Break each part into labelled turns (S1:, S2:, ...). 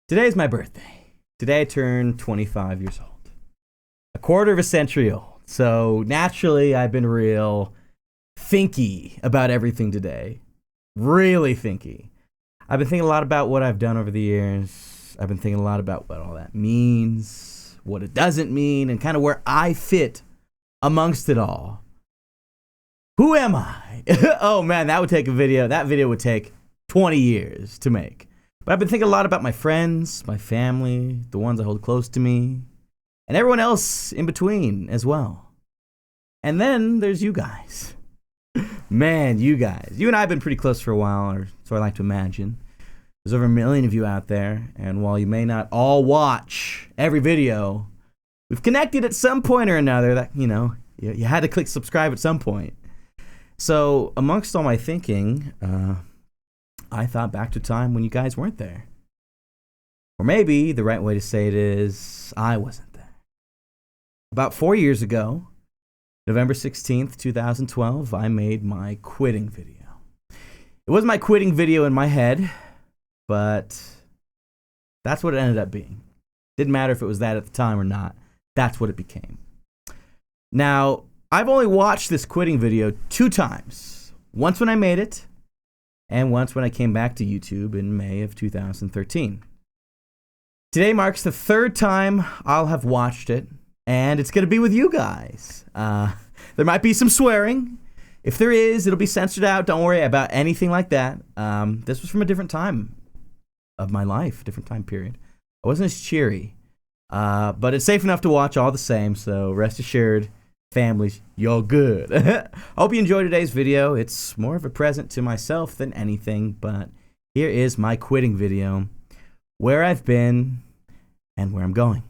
S1: Today's my birthday. Today I turned 25 years old. A quarter of a century old. So naturally, I've been real thinky about everything today. Really thinky. I've been thinking a lot about what I've done over the years. I've been thinking a lot about what all that means, what it doesn't mean, and kind of where I fit amongst it all. Who am I? Oh man, that would take a video. That video would take 20 years to make. But I've been thinking a lot about my friends, my family, the ones I hold close to me, and everyone else in between as well. And then there's you guys. Man, you guys. You and I have been pretty close for a while, or so I like to imagine. There's over 1 million of you out there, and while you may not all watch every video, we've connected at some point or another that, you had to click subscribe at some point. So, amongst all my thinking, I thought back to a time when you guys weren't there. Or maybe the right way to say it is, I wasn't there. About 4 years ago, November 16th, 2012, I made my quitting video. It was my quitting video in my head, but that's what it ended up being. Didn't matter if it was that at the time or not. That's what it became. Now, I've only watched this quitting video 2 times. Once when I made it, and once when I came back to YouTube in May of 2013. Today marks the 3rd time I'll have watched it, and it's going to be with you guys. There might be some swearing. If there is, it'll be censored out. Don't worry about anything like that. This was from a different time of my life, different time period. I wasn't as cheery, but it's safe enough to watch all the same, so rest assured, families, you're good. I hope you enjoyed today's video. It's more of a present to myself than anything, but here is my quitting video, where I've been and where I'm going.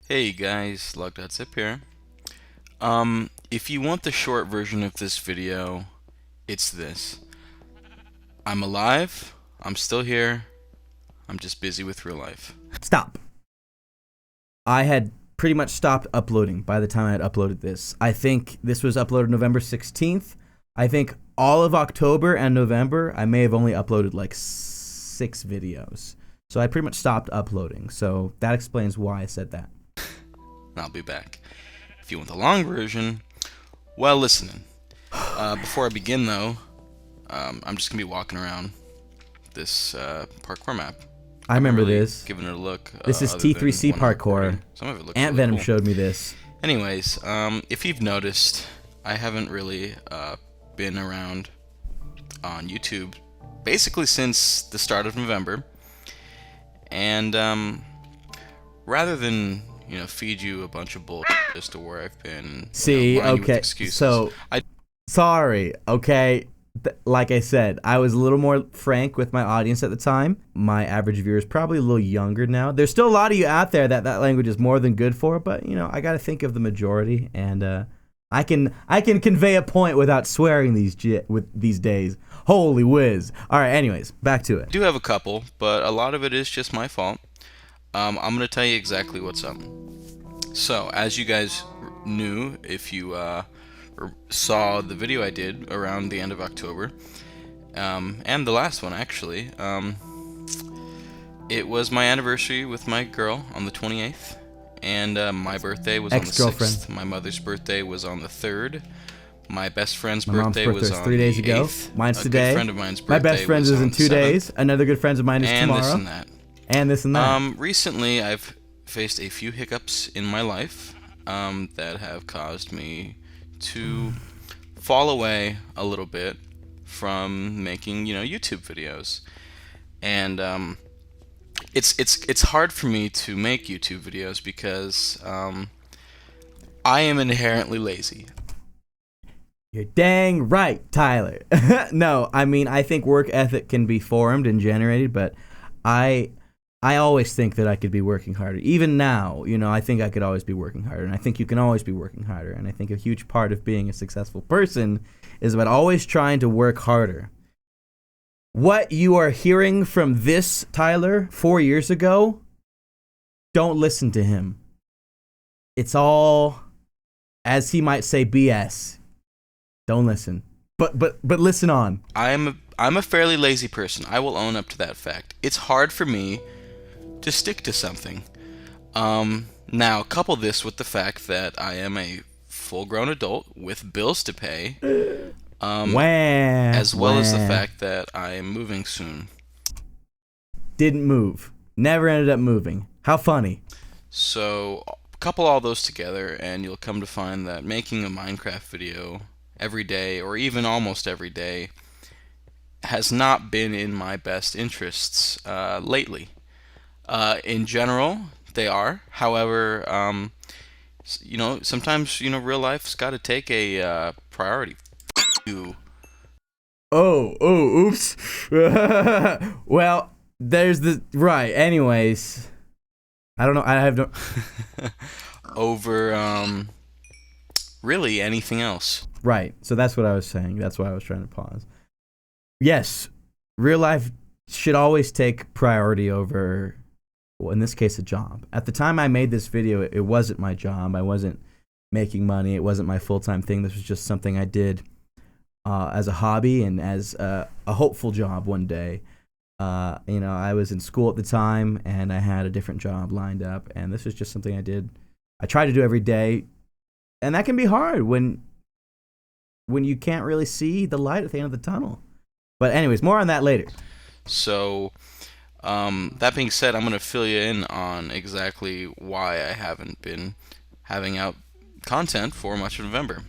S2: Hey guys, Log.zip here. If you want the short version of this video, it's this. I'm alive, I'm still here, I'm just busy with real life.
S1: Stop. I had pretty much stopped uploading by the time I had uploaded this. I think this was uploaded November 16th. I think all of October and November, I may have only uploaded like 6 videos. So I pretty much stopped uploading. So that explains why I said that.
S2: I'll be back. If you want the long version, well, listen. Before I begin, though, I'm just going to be walking around this parkour map.
S1: I remember
S2: really
S1: this.
S2: Giving it a look.
S1: This is T3C parkour.
S2: Some of it looks
S1: Ant
S2: really
S1: Venom
S2: cool.
S1: showed me this.
S2: Anyways, if you've noticed, I haven't really been around on YouTube basically since the start of November. And rather than feed you a bunch of bullshit as to where I've been,
S1: See,
S2: lying with
S1: okay,
S2: excuses,
S1: so sorry, okay. Like I said, I was a little more frank with my audience at the time. My average viewer is probably a little younger now. There's still a lot of you out there that language is more than good for, but I got to think of the majority, and I can convey a point without swearing these days. Holy whiz! All right, anyways, back to it.
S2: I do have a couple, but a lot of it is just my fault. I'm gonna tell you exactly what's up. So, as you guys knew, if you saw the video I did around the end of October, and the last one actually, it was my anniversary with my girl on the 28th, and my birthday was on the 6th. My mother's birthday was on the 3rd. My best friend's birthday was on
S1: 3 days
S2: the
S1: ago.
S2: 8th.
S1: Mine's today.
S2: Good friend of mine's birthday
S1: my best friend's
S2: was
S1: is in
S2: on
S1: 2
S2: the 7th.
S1: days. Another good friend of mine is
S2: and
S1: tomorrow.
S2: This and that.
S1: And this and that.
S2: Recently, I've faced a few hiccups in my life that have caused me to fall away a little bit from making, YouTube videos. And it's hard for me to make YouTube videos because I am inherently lazy.
S1: You're dang right, Tyler. No, I mean, I think work ethic can be formed and generated, but I always think that I could be working harder. Even now, I think I could always be working harder, and I think you can always be working harder. And I think a huge part of being a successful person is about always trying to work harder. What you are hearing from this Tyler 4 years ago, don't listen to him. It's all, as he might say, BS. Don't listen. But listen on.
S2: I'm a fairly lazy person. I will own up to that fact. It's hard for me to stick to something. Now, couple this with the fact that I am a full-grown adult with bills to pay,
S1: Wham,
S2: as well as the
S1: wham.
S2: fact that I am moving soon.
S1: Didn't move. Never ended up moving. How funny.
S2: So, couple all those together, and you'll come to find that making a Minecraft video every day, or even almost every day, has not been in my best interests lately. In general, they are. However, sometimes real life's got to take a priority. You.
S1: Oh, oops. Well, there's the right. Anyways, I don't know. I have no.
S2: Over really anything else.
S1: Right. So that's what I was saying. That's why I was trying to pause. Yes, real life should always take priority over, well, in this case, a job. At the time I made this video, it wasn't my job. I wasn't making money. It wasn't my full-time thing. This was just something I did as a hobby and as a hopeful job one day. I was in school at the time, and I had a different job lined up, and this was just something I did. I try to do every day, and that can be hard when you can't really see the light at the end of the tunnel. But anyways, more on that later.
S2: So, that being said, I'm going to fill you in on exactly why I haven't been having out content for much of November.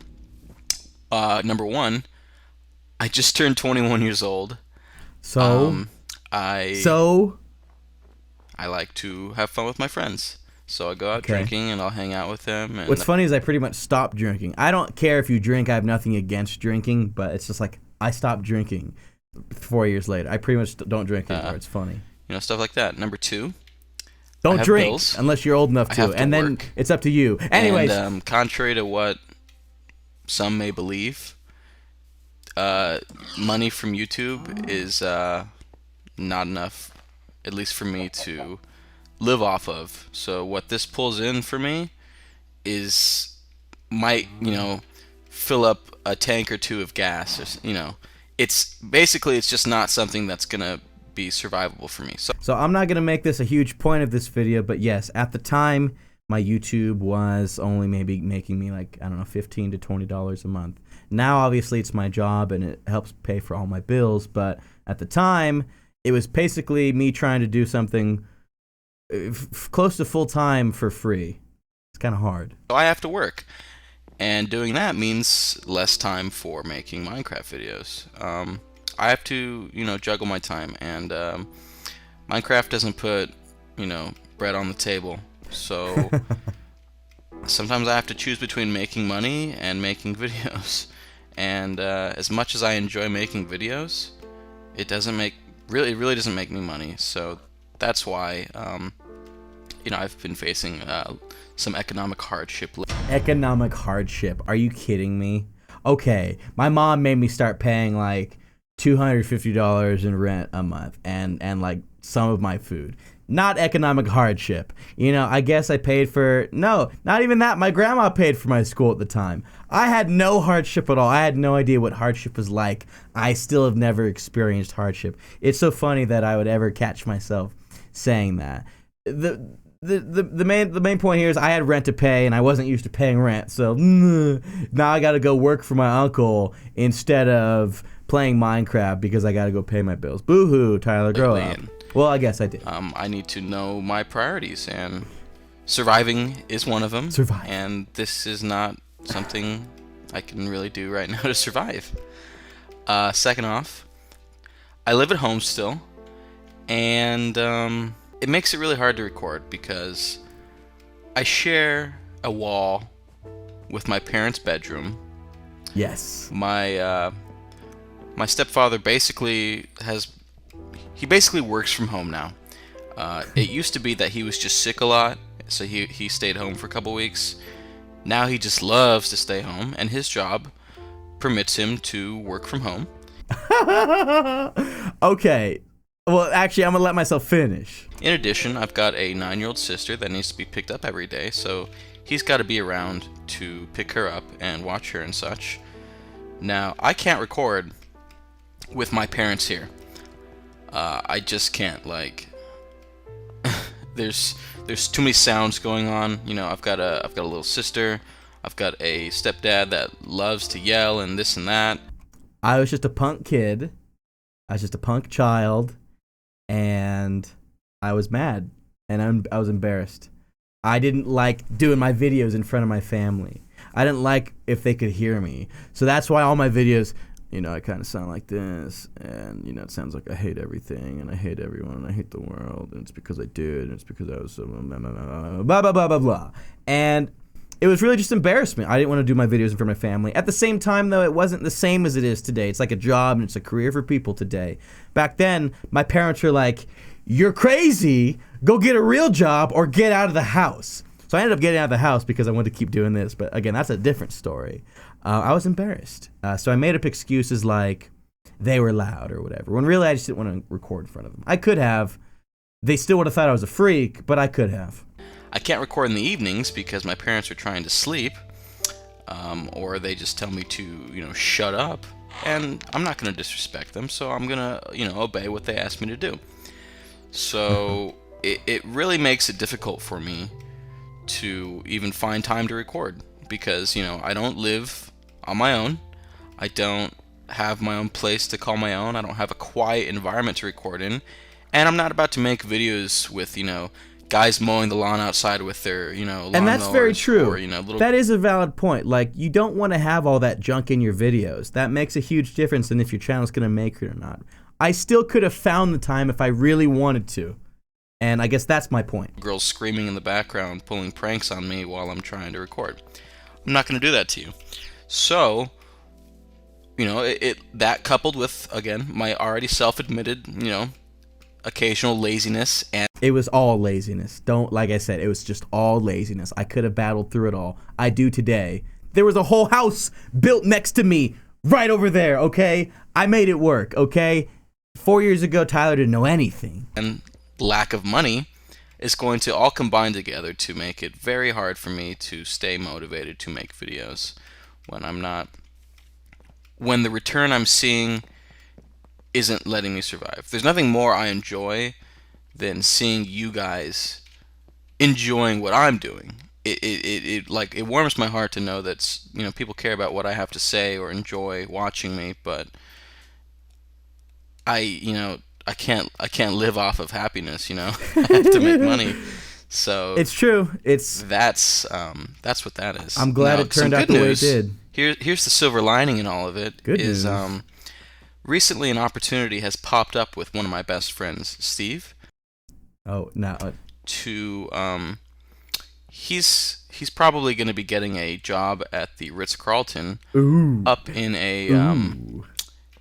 S2: Number one, I just turned 21 years old.
S1: So,
S2: I
S1: so
S2: like to have fun with my friends. So I go out
S1: Okay.
S2: drinking, and I'll hang out with them. And
S1: what's funny is I pretty much stopped drinking. I don't care if you drink. I have nothing against drinking, but it's just like I stopped drinking 4 years later. I pretty much don't drink anymore. It's funny.
S2: stuff like that. Number two,
S1: Don't
S2: have
S1: drink
S2: bills.
S1: unless you're old enough
S2: I
S1: to,
S2: have to
S1: and then
S2: work.
S1: it's up to you. Anyways,
S2: and contrary to what some may believe, money from YouTube is not enough, at least for me, to live off of. So what this pulls in for me might fill up a tank or two of gas, or it's just not something that's gonna be survivable for me.
S1: So I'm not going to make this a huge point of this video, but yes, at the time, my YouTube was only maybe making me like, I don't know, $15 to $20 a month. Now, obviously, it's my job and it helps pay for all my bills, but at the time, it was basically me trying to do something close to full-time for free. It's kind of hard.
S2: So I have to work, and doing that means less time for making Minecraft videos. I have to, juggle my time, and Minecraft doesn't put, bread on the table. So sometimes I have to choose between making money and making videos. And as much as I enjoy making videos, it really doesn't make me money. So that's why, I've been facing some economic hardship.
S1: Economic hardship. Are you kidding me? Okay, my mom made me start paying like $250 in rent a month and like some of my food. Not economic hardship. I guess I paid for, no, not even that. My grandma paid for my school at the time. I had no hardship at all. I had no idea what hardship was like. I still have never experienced hardship. It's so funny that I would ever catch myself saying that. The main point here is I had rent to pay and I wasn't used to paying rent. So now I got to go work for my uncle instead of playing Minecraft because I got to go pay my bills. Boo-hoo, Tyler, grow up. Well, I guess I did.
S2: I need to know my priorities, and surviving is one of them.
S1: Survive.
S2: And this is not something I can really do right now to survive. Second off, I live at home still, and it makes it really hard to record because I share a wall with my parents' bedroom.
S1: Yes.
S2: My stepfather basically works from home now. It used to be that he was just sick a lot, so he stayed home for a couple weeks. Now he just loves to stay home, and his job permits him to work from home.
S1: Okay. Well, actually, I'm going to let myself finish.
S2: In addition, I've got a 9-year-old sister that needs to be picked up every day, so he's got to be around to pick her up and watch her and such. Now, I can't record with my parents here. I just can't, there's too many sounds going on. You know, I've got a little sister. I've got a stepdad that loves to yell and this and that.
S1: I was just a punk kid. I was just a punk child, and I was mad, and I was embarrassed. I didn't like doing my videos in front of my family. I didn't like if they could hear me. So that's why all my videos, you know, I kind of sound like this, and, you know, it sounds like I hate everything, and I hate everyone, and I hate the world, and it's because I did, and it's because I was so blah, blah, blah, blah, blah. And it was really just embarrassment. I didn't want to do my videos in front of my family. At the same time, though, it wasn't the same as it is today. It's like a job, and it's a career for people today. Back then, my parents were like, "You're crazy. Go get a real job or get out of the house." So I ended up getting out of the house because I wanted to keep doing this. But again, that's a different story. I was embarrassed. So I made up excuses like they were loud or whatever, when really I just didn't want to record in front of them. I could have. They still would have thought I was a freak, but I could have.
S2: I can't record in the evenings because my parents are trying to sleep, or they just tell me to, you know, shut up. And I'm not going to disrespect them, so I'm going to, you know, obey what they ask me to do. So it really makes it difficult for me to even find time to record because, you know, I don't live on my own. I don't have my own place to call my own. I don't have a quiet environment to record in. And I'm not about to make videos with, you know, guys mowing the lawn outside with their, you know, lawn
S1: And that's very
S2: mowers
S1: true.
S2: Or, you know, little...
S1: That is a valid point. Like, you don't want to have all that junk in your videos. That makes a huge difference in if your channel's going to make it or not. I still could have found the time if I really wanted to. And I guess that's my point.
S2: Girls screaming in the background, pulling pranks on me while I'm trying to record. I'm not going to do that to you. So, you know, that coupled with, again, my already self-admitted, you know, occasional laziness and...
S1: It was all laziness. Like I said, it was just all laziness. I could have battled through it all. I do today. There was a whole house built next to me right over there, okay? I made it work, okay? 4 years ago, Tyler didn't know anything.
S2: And lack of money is going to all combine together to make it very hard for me to stay motivated to make videos when the return I'm seeing isn't letting me survive. There's nothing more I enjoy than seeing you guys enjoying what I'm doing. It warms my heart to know that, you know, people care about what I have to say or enjoy watching me, but I can't live off of happiness, you know. I have to make money. So
S1: it's true.
S2: That's what that is.
S1: I'm glad it turned out the way it did.
S2: Here's the silver lining in all of it.
S1: Good news.
S2: Recently an opportunity has popped up with one of my best friends, Steve.
S1: Oh, no.
S2: He's probably going to be getting a job at the Ritz-Carlton up in a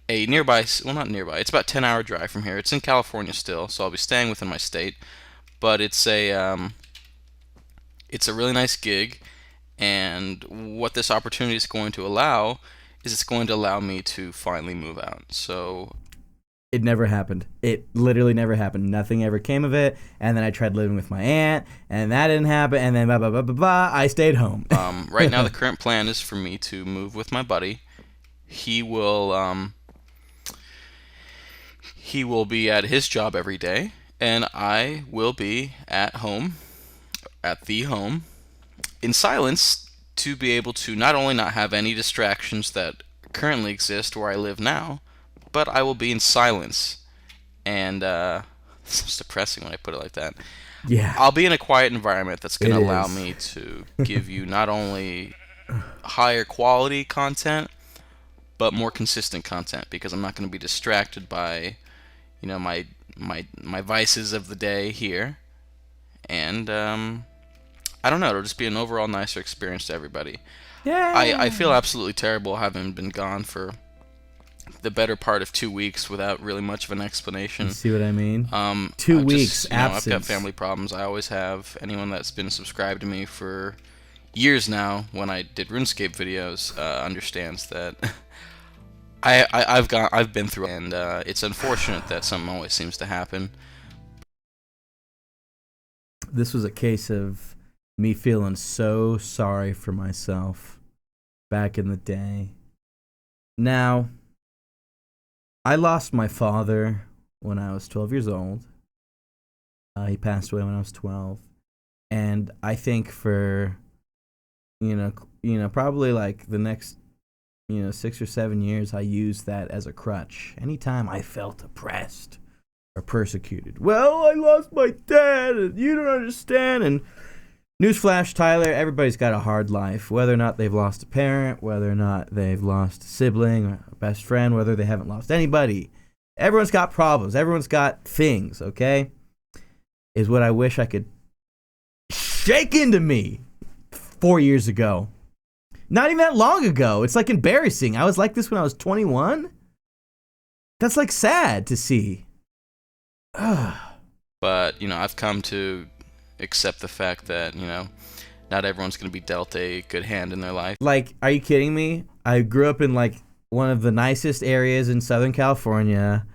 S2: nearby, well, not nearby, it's about 10-hour drive from here. It's in California still, so I'll be staying within my state, but it's a really nice gig, and what this opportunity is going to allow is it's going to allow me to finally move out. So
S1: it never happened. It literally never happened. Nothing ever came of it. And then I tried living with my aunt, and that didn't happen. And then blah, blah, blah, blah, blah. I stayed home.
S2: Right now, the current plan is for me to move with my buddy. He will be at his job every day, and I will be at the home, in silence, to be able to not only not have any distractions that currently exist where I live now, but I will be in silence. And it's depressing when I put it like that.
S1: Yeah.
S2: I'll be in a quiet environment that's going to allow me to give you not only higher quality content, but more consistent content, because I'm not going to be distracted by, you know, my vices of the day here. And I don't know, it'll just be an overall nicer experience to everybody.
S1: Yeah.
S2: I feel absolutely terrible having been gone for the better part of 2 weeks without really much of an explanation.
S1: You see what I mean?
S2: 2
S1: weeks
S2: absence.
S1: absence.
S2: I've got family problems. I always have. Anyone that's been subscribed to me for years now, when I did RuneScape videos, understands that I've been through, and it's unfortunate that something always seems to happen.
S1: This was a case of me feeling so sorry for myself back in the day. Now, I lost my father when I was 12 years old. He passed away when I was 12, and I think for probably like the next 6 or 7 years, I used that as a crutch. Anytime I felt oppressed or persecuted, well, I lost my dad, and you don't understand. And newsflash, Tyler, everybody's got a hard life, whether or not they've lost a parent, whether or not they've lost a sibling or a best friend, whether they haven't lost anybody. Everyone's got problems. Everyone's got things, okay? Is what I wish I could shake into me 4 years ago. Not even that long ago. It's like embarrassing. I was like this when I was 21. That's like sad to see.
S2: But, I've come to accept the fact that, not everyone's going to be dealt a good hand in their life.
S1: Like, are you kidding me? I grew up in like one of the nicest areas in Southern California,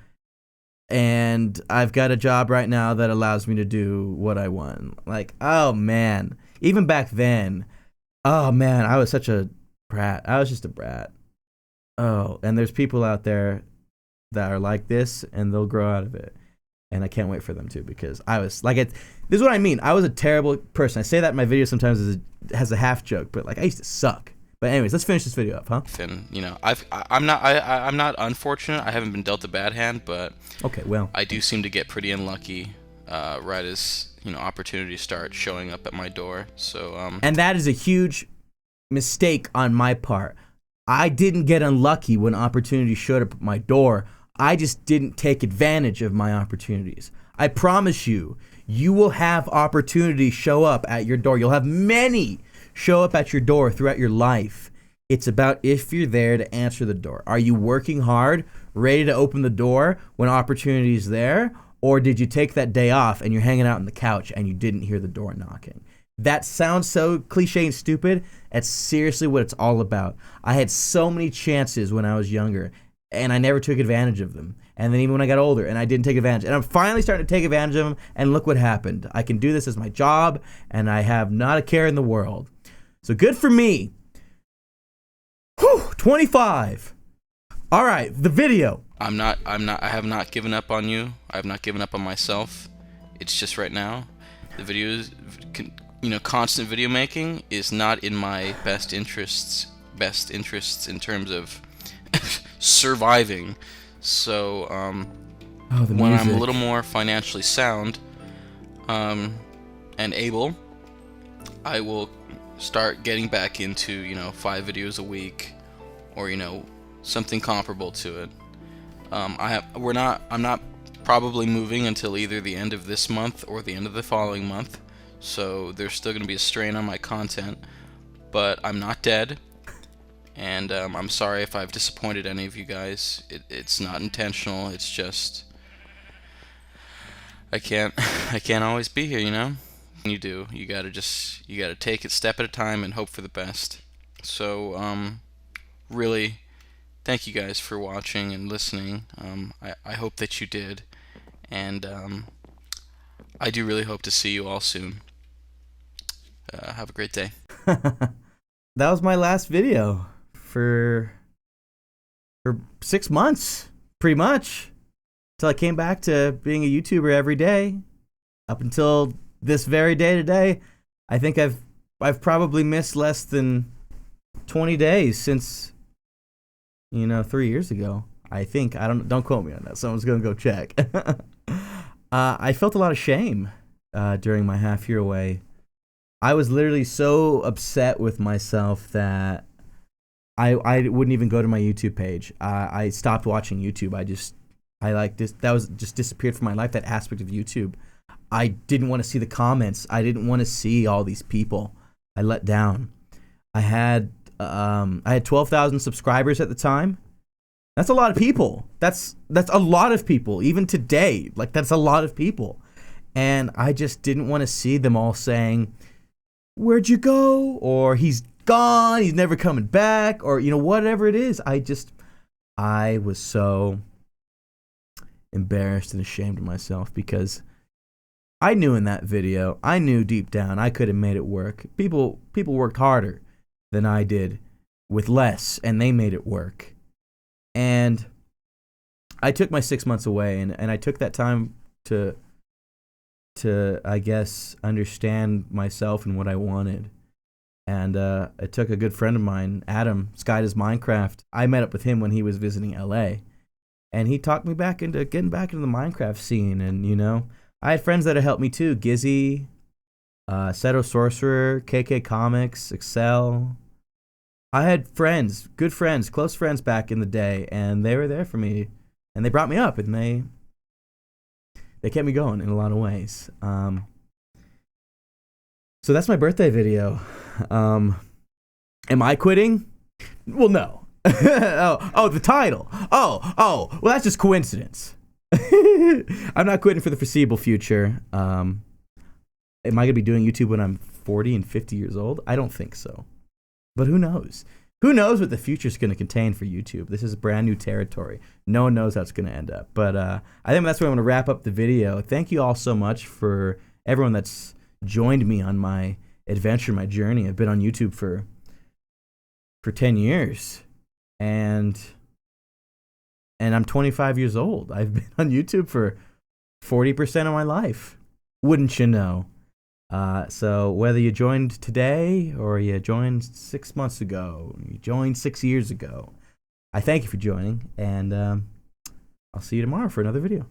S1: and I've got a job right now that allows me to do what I want. Like, oh man. Even back then, oh man, I was such a brat. I was just a brat. Oh, and there's people out there that are like this, and they'll grow out of it. And I can't wait for them to, because I was like, this is what I mean. I was a terrible person. I say that in my video sometimes as a half joke, but like I used to suck. But anyways, let's finish this video up, huh?
S2: And I'm not unfortunate. I haven't been dealt a bad hand, but
S1: okay, well,
S2: I do seem to get pretty unlucky right as opportunities start showing up at my door. So
S1: and that is a huge mistake on my part. I didn't get unlucky when opportunities showed up at my door. I just didn't take advantage of my opportunities. I promise you, you will have opportunities show up at your door. You'll have many show up at your door throughout your life. It's about if you're there to answer the door. Are you working hard, ready to open the door when opportunity is there? Or did you take that day off and you're hanging out on the couch and you didn't hear the door knocking? That sounds so cliche and stupid. That's seriously what it's all about. I had so many chances when I was younger, and I never took advantage of them. And then even when I got older, and I didn't take advantage. And I'm finally starting to take advantage of them, and look what happened. I can do this as my job, and I have not a care in the world. So good for me. Whew, 25. All right, the video.
S2: I have not given up on you. I have not given up on myself. It's just right now, the videos, constant video making is not in my best interests in terms of surviving. So when I'm a little more financially sound and able, I will start getting back into 5 videos a week, or something comparable to it. I'm not probably moving until either the end of this month or the end of the following month, so there's still going to be a strain on my content, but I'm not dead. And I'm sorry if I've disappointed any of you guys. It's not intentional. It's just I can't always be here, You do. You gotta take it step at a time and hope for the best. So really, thank you guys for watching and listening. I hope that you did, and I do really hope to see you all soon. Have a great day.
S1: That was my last video for 6 months, pretty much, until I came back to being a YouTuber every day. Up until this very day today, I think I've probably missed less than 20 days since 3 years ago. I think. Don't quote me on that. Someone's gonna go check. I felt a lot of shame during my half year away. I was literally so upset with myself that I wouldn't even go to my YouTube page. I stopped watching YouTube. That was just disappeared from my life, that aspect of YouTube. I didn't want to see the comments. I didn't want to see all these people. I let down. I had 12,000 subscribers at the time. That's a lot of people. That's a lot of people. Even today, like, that's a lot of people. And I just didn't want to see them all saying, "Where'd you go?" Or "He's gone, he's never coming back," or whatever it is. I was so embarrassed and ashamed of myself, because I knew in that video, I knew deep down I could have made it work. People worked harder than I did with less, and they made it work. And I took my 6 months away, and I took that time to to, I guess, understand myself and what I wanted. And it took a good friend of mine, Adam, Sky Does Minecraft. I met up with him when he was visiting LA. And he talked me back into getting back into the Minecraft scene. And, you know, I had friends that had helped me too. Gizzy, Seto Sorcerer, KK Comics, Excel. I had friends, good friends, close friends back in the day. And they were there for me. And they brought me up. And they kept me going in a lot of ways. So that's my birthday video. Am I quitting? Well, no. The title. Well, that's just coincidence. I'm not quitting for the foreseeable future. Am I going to be doing YouTube when I'm 40 and 50 years old? I don't think so. But who knows? Who knows what the future is going to contain for YouTube? This is brand new territory. No one knows how it's going to end up. But I think that's where I'm going to wrap up the video. Thank you all so much for everyone that's joined me on my adventure, my journey. I've been on YouTube for 10 years. And I'm 25 years old. I've been on YouTube for 40% of my life. Wouldn't you know? So whether you joined today or you joined 6 months ago, you joined 6 years ago, I thank you for joining, and I'll see you tomorrow for another video.